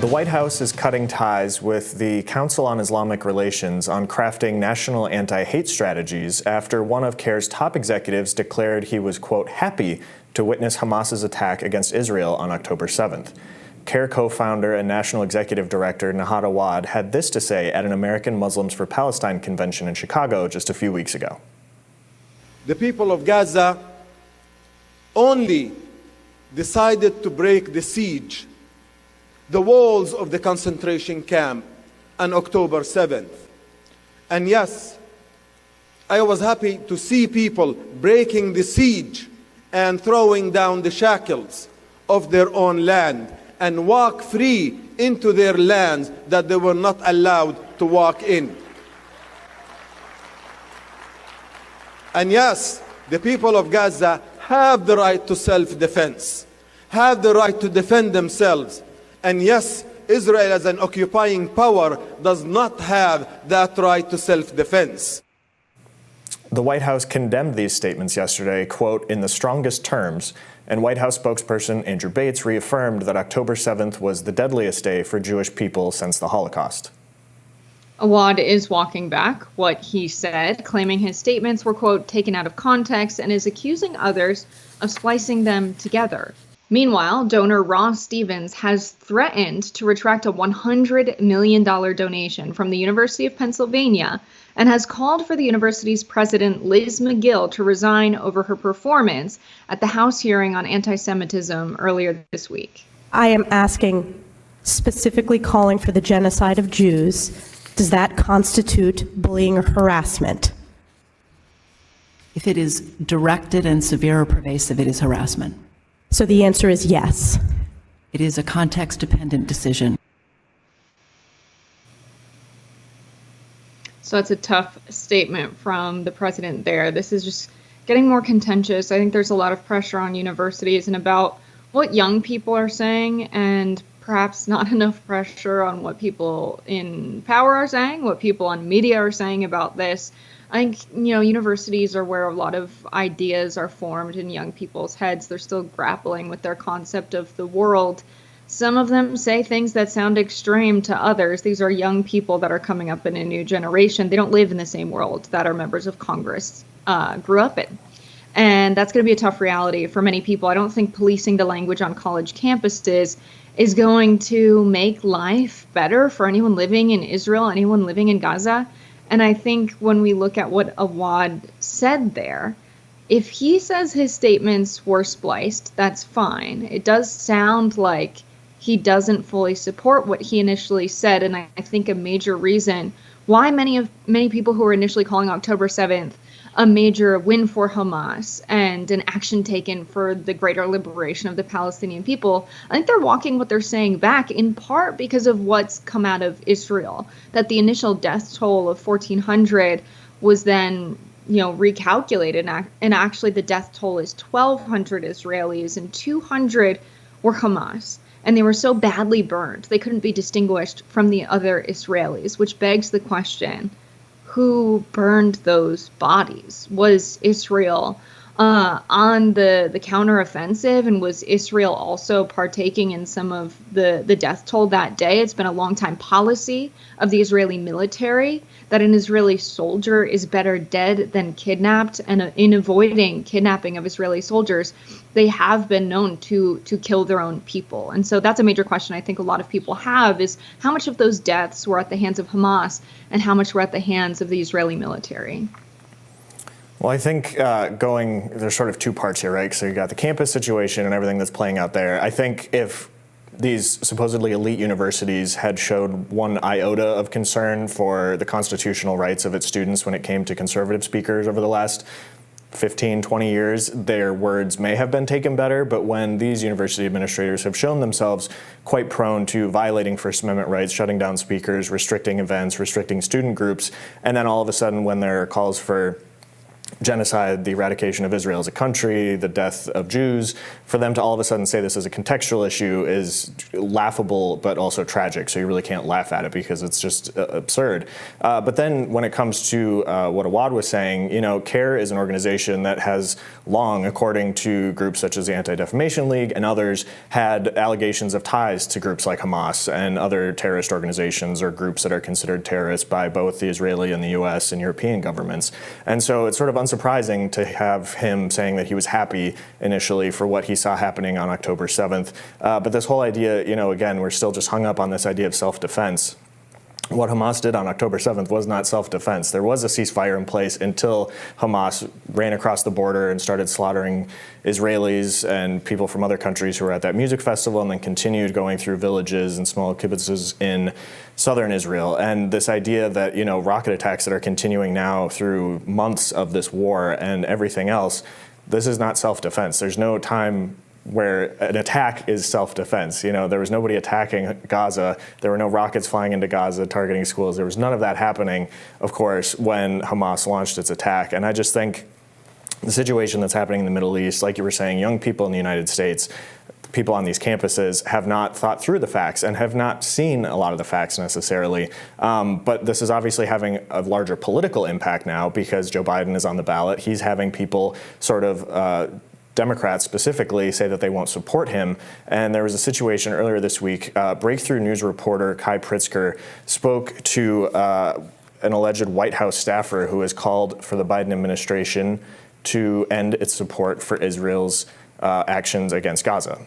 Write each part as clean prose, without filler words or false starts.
The White House is cutting ties with the Council on Islamic Relations on crafting national anti-hate strategies after one of CAIR's top executives declared he was, quote, happy to witness Hamas's attack against Israel on October 7th. CAIR co-founder and National Executive Director Nahad Awad had this to say at an American Muslims for Palestine convention in Chicago just a few weeks ago. The people of Gaza only decided to break the siege, the walls of the concentration camp, on October 7th. And yes, I was happy to see people breaking the siege and throwing down the shackles of their own land and walk free into their lands that they were not allowed to walk in. And yes, the people of Gaza have the right to self-defense, have the right to defend themselves. And yes, Israel as an occupying power does not have that right to self-defense. The White House condemned these statements yesterday, quote, in the strongest terms, and White House spokesperson Andrew Bates reaffirmed that October 7th was the deadliest day for Jewish people since the Holocaust. Awad is walking back what he said, claiming his statements were, quote, taken out of context, and is accusing others of splicing them together. Meanwhile, donor Ross Stevens has threatened to retract a $100 million donation from the University of Pennsylvania and has called for the university's president, Liz McGill, to resign over her performance at the House hearing on anti-Semitism earlier this week. I am asking, specifically calling for the genocide of Jews. Does that constitute bullying or harassment? If it is directed and severe or pervasive, it is harassment. So the answer is yes. It is a context-dependent decision. So that's a tough statement from the president there. This is just getting more contentious. I think there's a lot of pressure on universities and about what young people are saying, and perhaps not enough pressure on what people in power are saying, what people on media are saying about this. I think, universities are where a lot of ideas are formed in young people's heads. They're still grappling with their concept of the world. Some of them say things that sound extreme to others. These are young people that are coming up in a new generation. They don't live in the same world that our members of Congress grew up in. And that's going to be a tough reality for many people. I don't think policing the language on college campuses is going to make life better for anyone living in Israel, anyone living in Gaza. And I think when we look at what Awad said there, if he says his statements were spliced, that's fine. It does sound like he doesn't fully support what he initially said. And I think a major reason why many people who were initially calling October 7th a major win for Hamas and an action taken for the greater liberation of the Palestinian people, I think they're walking what they're saying back, in part because of what's come out of Israel, that the initial death toll of 1,400 was then recalculated, and actually the death toll is 1,200 Israelis and 200 were Hamas. And they were so badly burned, they couldn't be distinguished from the other Israelis, which begs the question, who burned those bodies? Was Israel on the counteroffensive, and was Israel also partaking in some of the death toll that day? It's been a long-time policy of the Israeli military that an Israeli soldier is better dead than kidnapped, and in avoiding kidnapping of Israeli soldiers, they have been known to kill their own people. And so that's a major question I think a lot of people have, is how much of those deaths were at the hands of Hamas and how much were at the hands of the Israeli military? Well, I think there's sort of two parts here, right? So you got the campus situation and everything that's playing out there. I think if these supposedly elite universities had showed one iota of concern for the constitutional rights of its students when it came to conservative speakers over the last 15, 20 years, their words may have been taken better. But when these university administrators have shown themselves quite prone to violating First Amendment rights, shutting down speakers, restricting events, restricting student groups, and then all of a sudden when there are calls for genocide, the eradication of Israel as a country, the death of Jews, for them to all of a sudden say this is a contextual issue is laughable, but also tragic. So you really can't laugh at it because it's just absurd. But then when it comes to what Awad was saying, CARE is an organization that has long, according to groups such as the Anti-Defamation League and others, had allegations of ties to groups like Hamas and other terrorist organizations or groups that are considered terrorists by both the Israeli and the US and European governments. And so it's sort of unsurprising to have him saying that he was happy initially for what he saw happening on October 7th. But this whole idea, again, we're still just hung up on this idea of self-defense. What Hamas did on October 7th was not self-defense. There was a ceasefire in place until Hamas ran across the border and started slaughtering Israelis and people from other countries who were at that music festival, and then continued going through villages and small kibbutzes in southern Israel. And this idea that, rocket attacks that are continuing now through months of this war and everything else, this is not self-defense. There's no time where an attack is self-defense. There was nobody attacking Gaza. There were no rockets flying into Gaza targeting schools. There was none of that happening, of course, when Hamas launched its attack. And I just think the situation that's happening in the Middle East, like you were saying, young people in the United States, people on these campuses have not thought through the facts and have not seen a lot of the facts necessarily. But this is obviously having a larger political impact now because Joe Biden is on the ballot. He's having people sort of Democrats specifically say that they won't support him. And there was a situation earlier this week. Breakthrough News reporter Kai Pritzker spoke to an alleged White House staffer who has called for the Biden administration to end its support for Israel's actions against Gaza.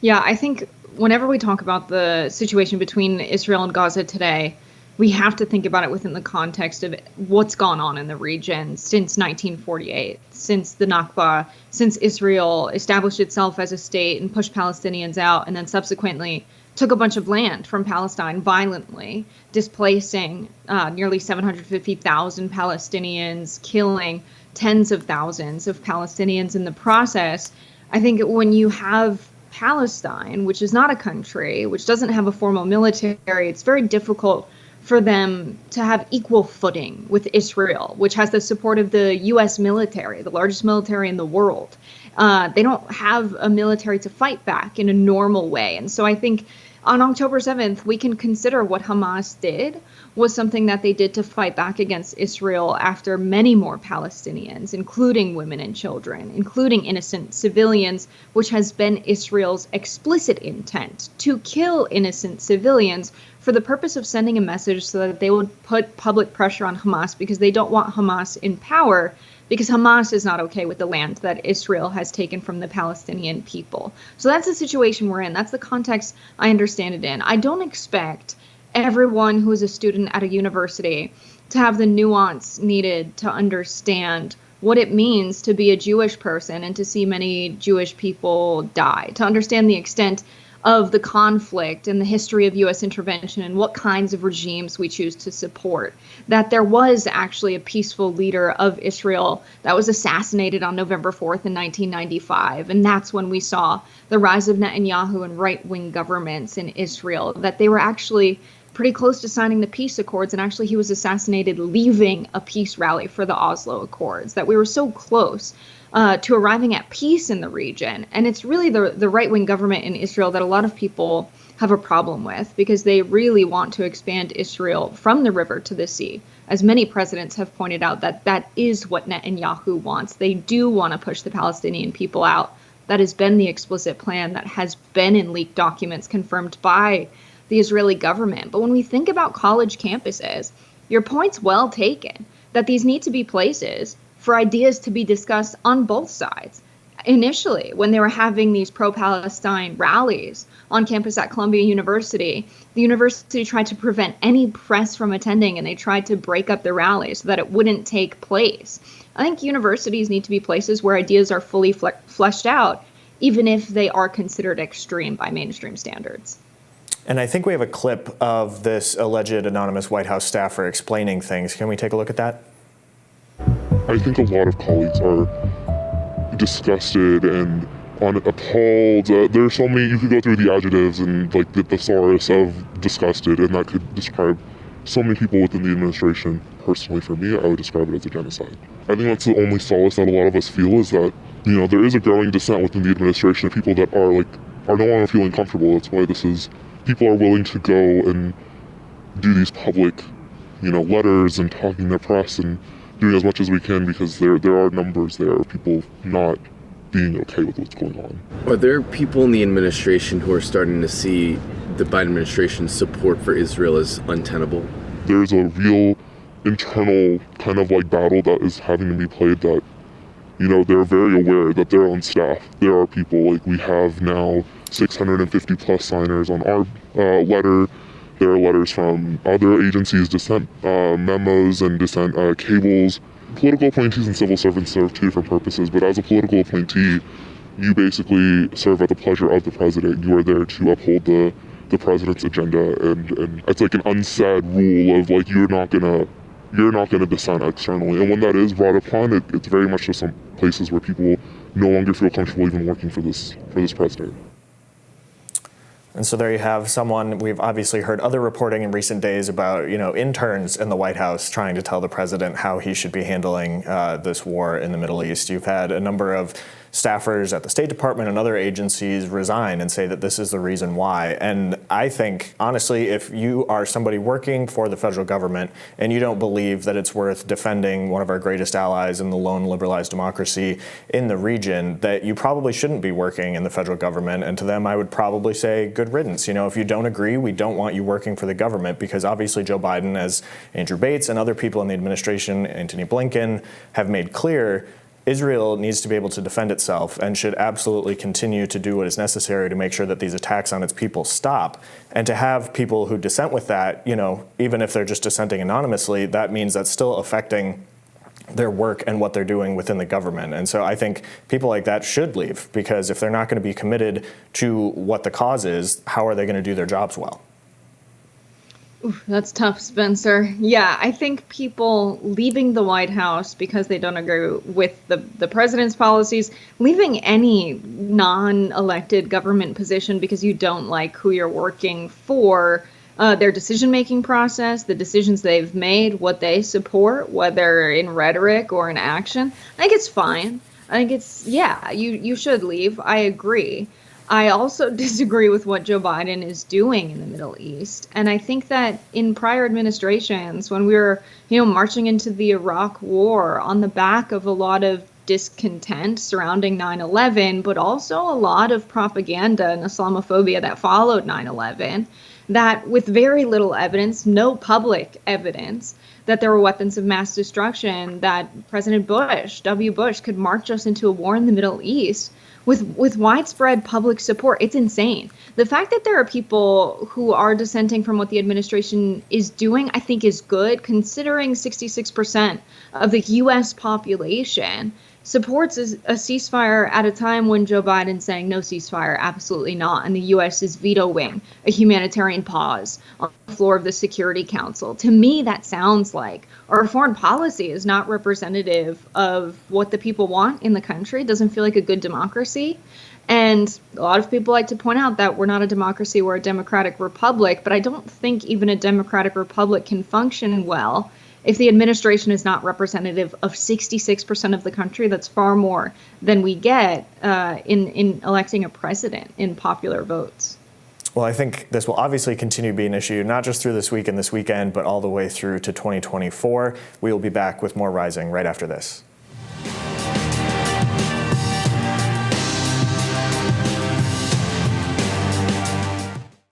Yeah, I think whenever we talk about the situation between Israel and Gaza today, we have to think about it within the context of what's gone on in the region since 1948, since the Nakba, since Israel established itself as a state and pushed Palestinians out, and then subsequently took a bunch of land from Palestine violently, displacing nearly 750,000 Palestinians, killing tens of thousands of Palestinians in the process. I think when you have Palestine, which is not a country, which doesn't have a formal military, it's very difficult for them to have equal footing with Israel, which has the support of the U.S. military, the largest military in the world. They don't have a military to fight back in a normal way. And so I think on October 7th, we can consider what Hamas did was something that they did to fight back against Israel after many more Palestinians, including women and children, including innocent civilians, which has been Israel's explicit intent to kill innocent civilians for the purpose of sending a message so that they would put public pressure on Hamas because they don't want Hamas in power, because Hamas is not okay with the land that Israel has taken from the Palestinian people. So that's the situation we're in. That's the context I understand it in. I don't expect everyone who is a student at a university to have the nuance needed to understand what it means to be a Jewish person and to see many Jewish people die, to understand the extent of the conflict and the history of U.S. intervention and what kinds of regimes we choose to support, that there was actually a peaceful leader of Israel that was assassinated on November 4th in 1995. And that's when we saw the rise of Netanyahu and right-wing governments in Israel, that they were actually pretty close to signing the peace accords. And actually, he was assassinated leaving a peace rally for the Oslo Accords, that we were so close to arriving at peace in the region. And it's really the right-wing government in Israel that a lot of people have a problem with, because they really want to expand Israel from the river to the sea. As many presidents have pointed out, that is what Netanyahu wants. They do want to push the Palestinian people out. That has been the explicit plan that has been in leaked documents confirmed by the Israeli government. But when we think about college campuses, your point's well taken, that these need to be places for ideas to be discussed on both sides. Initially, when they were having these pro-Palestine rallies on campus at Columbia University, the university tried to prevent any press from attending, and they tried to break up the rallies so that it wouldn't take place. I think universities need to be places where ideas are fully fleshed out, even if they are considered extreme by mainstream standards. And I think we have a clip of this alleged anonymous White House staffer explaining things. Can we take a look at that? I think a lot of colleagues are disgusted and appalled. There are so many, you could go through the adjectives and like the thesaurus of disgusted, and that could describe so many people within the administration. Personally, for me, I would describe it as a genocide. I think that's the only solace that a lot of us feel, is that, you know, there is a growing dissent within the administration of people that are no longer feeling comfortable. That's why people are willing to go and do these public, you know, letters and talking to press and doing as much as we can, because there are numbers there of people not being okay with what's going on. Are there people in the administration who are starting to see the Biden administration's support for Israel as untenable? There's a real internal kind of like battle that is having to be played, that, you know, they're very aware that their own staff, there are people, like, we have now 650 plus signers on our letter. There are letters from other agencies, dissent memos and dissent cables. Political appointees and civil servants serve two different purposes, but as a political appointee, you basically serve at the pleasure of the president. You are there to uphold the president's agenda, and it's like an unsaid rule of, like, you're not gonna dissent externally. And when that is brought upon, it's very much just some places where people no longer feel comfortable even working for this president. And so there you have someone. We've obviously heard other reporting in recent days about, you know, interns in the White House trying to tell the president how he should be handling this war in the Middle East. You've had a number of staffers at the State Department and other agencies resign and say that this is the reason why. And I think, honestly, if you are somebody working for the federal government and you don't believe that it's worth defending one of our greatest allies in the lone liberalized democracy in the region, that you probably shouldn't be working in the federal government. And to them, I would probably say good riddance. You know, if you don't agree, we don't want you working for the government, because obviously Joe Biden, as Andrew Bates and other people in the administration, Antony Blinken, have made clear, Israel needs to be able to defend itself and should absolutely continue to do what is necessary to make sure that these attacks on its people stop. And to have people who dissent with that, you know, even if they're just dissenting anonymously, that means that's still affecting their work and what they're doing within the government. And so I think people like that should leave, because if they're not going to be committed to what the cause is, how are they going to do their jobs well? Oof, that's tough, Spencer. Yeah, I think people leaving the White House because they don't agree with the president's policies, leaving any non-elected government position because you don't like who you're working for, their decision-making process, the decisions they've made, what they support, whether in rhetoric or in action, I think it's fine. I think it's, yeah, you should leave. I agree. I also disagree with what Joe Biden is doing in the Middle East. And I think that in prior administrations, when we were, marching into the Iraq war on the back of a lot of discontent surrounding 9/11, but also a lot of propaganda and Islamophobia that followed 9/11, that with very little evidence, no public evidence, that there were weapons of mass destruction, that President Bush, W. Bush, could march us into a war in the Middle East with widespread public support. It's insane. The fact that there are people who are dissenting from what the administration is doing, I think is good, considering 66% of the U.S. population supports a ceasefire at a time when Joe Biden's saying no ceasefire, absolutely not. And the U.S. is vetoing a humanitarian pause on the floor of the Security Council. To me, that sounds like our foreign policy is not representative of what the people want in the country. It doesn't feel like a good democracy. And a lot of people like to point out that we're not a democracy, we're a democratic republic. But I don't think even a democratic republic can function well if the administration is not representative of 66% of the country. That's far more than we get in electing a president in popular votes. Well, I think this will obviously continue to be an issue, not just through this week and this weekend, but all the way through to 2024. We will be back with more Rising right after this.